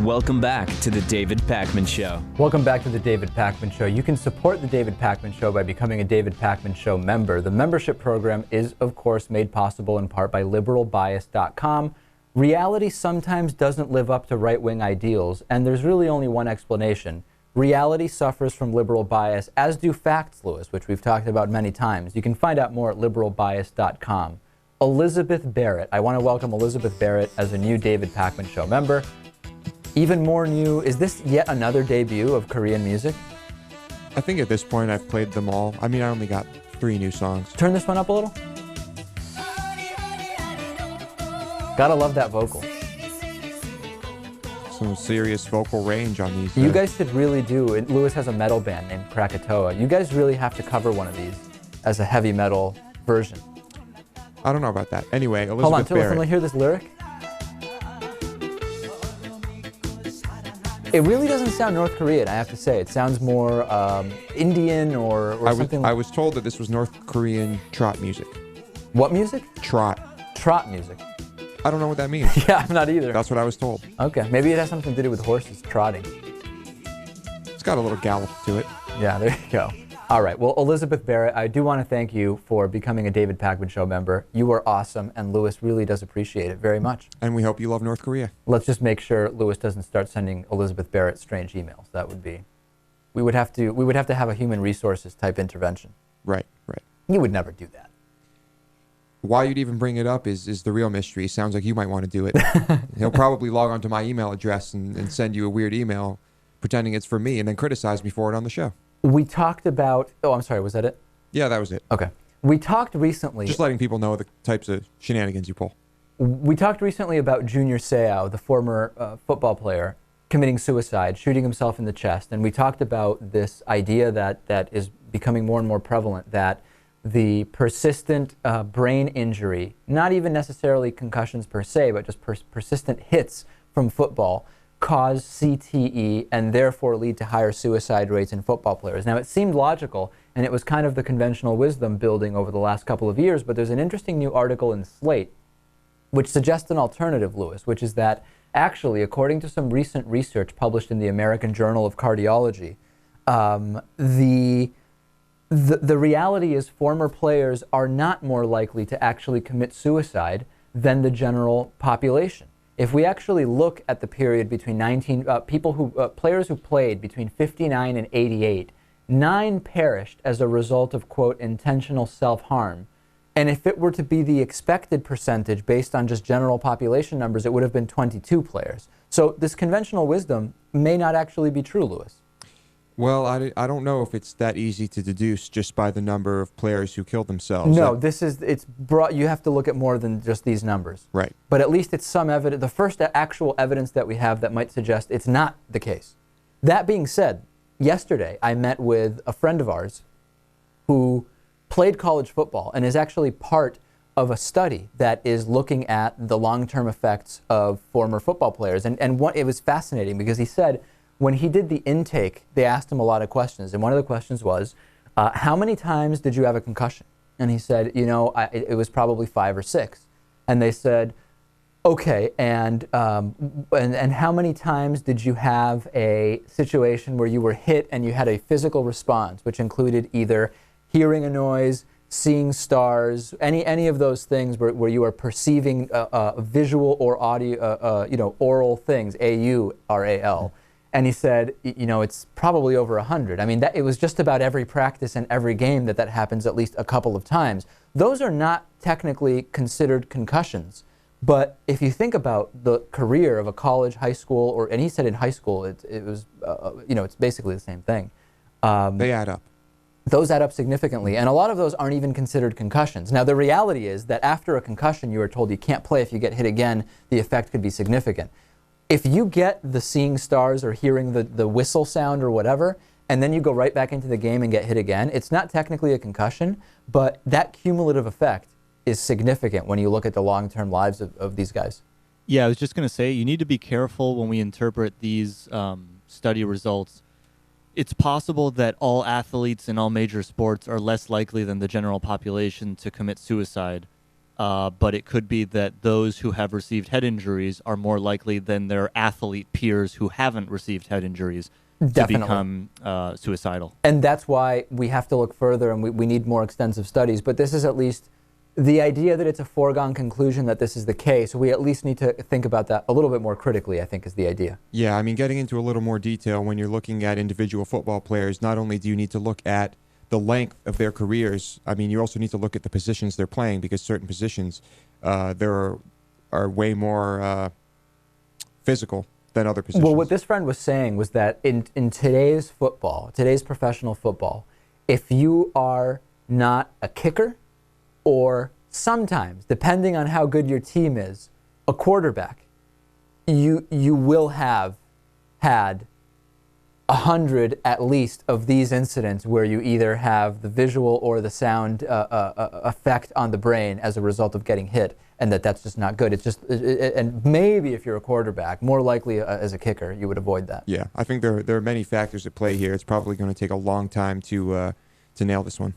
Welcome back to the David Pakman Show. Welcome back to the David Pakman Show. You can support the David Pakman Show by becoming a David Pakman Show member. The membership program is, of course, made possible in part by liberalbias.com. Reality sometimes doesn't live up to right-wing ideals, and there's really only one explanation. Reality suffers from liberal bias, as do facts, Lewis, which we've talked about many times. You can find out more at liberalbias.com. Elizabeth Barrett. I want to welcome Elizabeth Barrett as a new David Pakman Show member. Even more new, is this yet another debut of Korean music? I think at this point I've played them all. I mean, I only got 3 new songs. Turn this one up a little. Gotta love that vocal. Some serious vocal range on these. You guys should really do, Lewis has a metal band named Krakatoa. You guys really have to cover one of these as a heavy metal version. I don't know about that. Anyway, Elizabeth Hold on, Barrett. let me hear this lyric. It really doesn't sound North Korean, I have to say. It sounds more Indian or something like... I was told that this was North Korean trot music. What music? Trot. Trot music. I don't know what that means. Yeah, I'm not either. That's what I was told. Okay, maybe it has something to do with horses trotting. It's got a little gallop to it. Yeah, there you go. All right, well, Elizabeth Barrett, I do want to thank you for becoming a David Pakman Show member. You are awesome, and Lewis really does appreciate it very much. And we hope you love North Korea. Let's just make sure Lewis doesn't start sending Elizabeth Barrett strange emails. That would be... We would have to have a human resources type intervention. Right, right. You would never do that. Why you'd even bring it up is the real mystery. Sounds like you might want to do it. He'll probably log onto my email address and send you a weird email pretending it's for me and then criticize me for it on the show. We talked about... Oh, I'm sorry, was that it? Yeah, that was it. Okay. We talked recently... Just letting people know the types of shenanigans you pull. We talked recently about Junior Seau, the former football player, committing suicide, shooting himself in the chest. And we talked about this idea that is becoming more and more prevalent, that the persistent brain injury, not even necessarily concussions per se, but just persistent hits from football, cause CTE and therefore lead to higher suicide rates in football players. Now, it seemed logical, and it was kind of the conventional wisdom building over the last couple of years, but there's an interesting new article in Slate which suggests an alternative, Lewis, which is that actually, according to some recent research published in the American Journal of Cardiology, the reality is former players are not more likely to actually commit suicide than the general population. If we actually look at the period between players who played between 59 and 88, 9 perished as a result of, quote, intentional self-harm. And if it were to be the expected percentage based on just general population numbers, it would have been 22 players. So this conventional wisdom may not actually be true, Lewis. Well, I don't know if it's that easy to deduce just by the number of players who killed themselves. No, you have to look at more than just these numbers. Right. But at least it's some evidence, the first actual evidence that we have that might suggest it's not the case. That being said, yesterday I met with a friend of ours who played college football and is actually part of a study that is looking at the long-term effects of former football players. And it was fascinating because he said, when he did the intake, they asked him a lot of questions. And one of the questions was, how many times did you have a concussion? And he said, it was probably 5 or 6. And they said, okay, and how many times did you have a situation where you were hit and you had a physical response, which included either hearing a noise, seeing stars, any of those things where you are perceiving visual or audio, oral things, AURAL. And he said, it's probably over 100. I mean, it was just about every practice and every game that happens at least a couple of times. Those are not technically considered concussions. But if you think about the career of a college, high school, and he said in high school, it was, it's basically the same thing. They add up. Those add up significantly, and a lot of those aren't even considered concussions. Now, the reality is that after a concussion, you are told you can't play. If you get hit again, the effect could be significant. If you get the seeing stars or hearing the whistle sound or whatever, and then you go right back into the game and get hit again, it's not technically a concussion, but that cumulative effect is significant when you look at the long-term lives of these guys. Yeah, I was just going to say, you need to be careful when we interpret these study results. It's possible that all athletes in all major sports are less likely than the general population to commit suicide. but it could be that those who have received head injuries are more likely than their athlete peers who haven't received head injuries to become suicidal. And that's why we have to look further, and we need more extensive studies. But this is at least the idea that it's a foregone conclusion that this is the case. We at least need to think about that a little bit more critically, I think, is the idea. Yeah, I mean, getting into a little more detail, when you're looking at individual football players, not only do you need to look at the length of their careers, I mean, you also need to look at the positions they're playing, because certain positions there are way more physical than other positions. Well, what this friend was saying was that in today's football, today's professional football, if you are not a kicker, or sometimes, depending on how good your team is, a quarterback, you will have had 100 at least of these incidents where you either have the visual or the sound effect on the brain as a result of getting hit, and that's just not good. It's just, and maybe if you're a quarterback, more likely as a kicker, you would avoid that. Yeah, I think there are many factors at play here. It's probably going to take a long time to nail this one.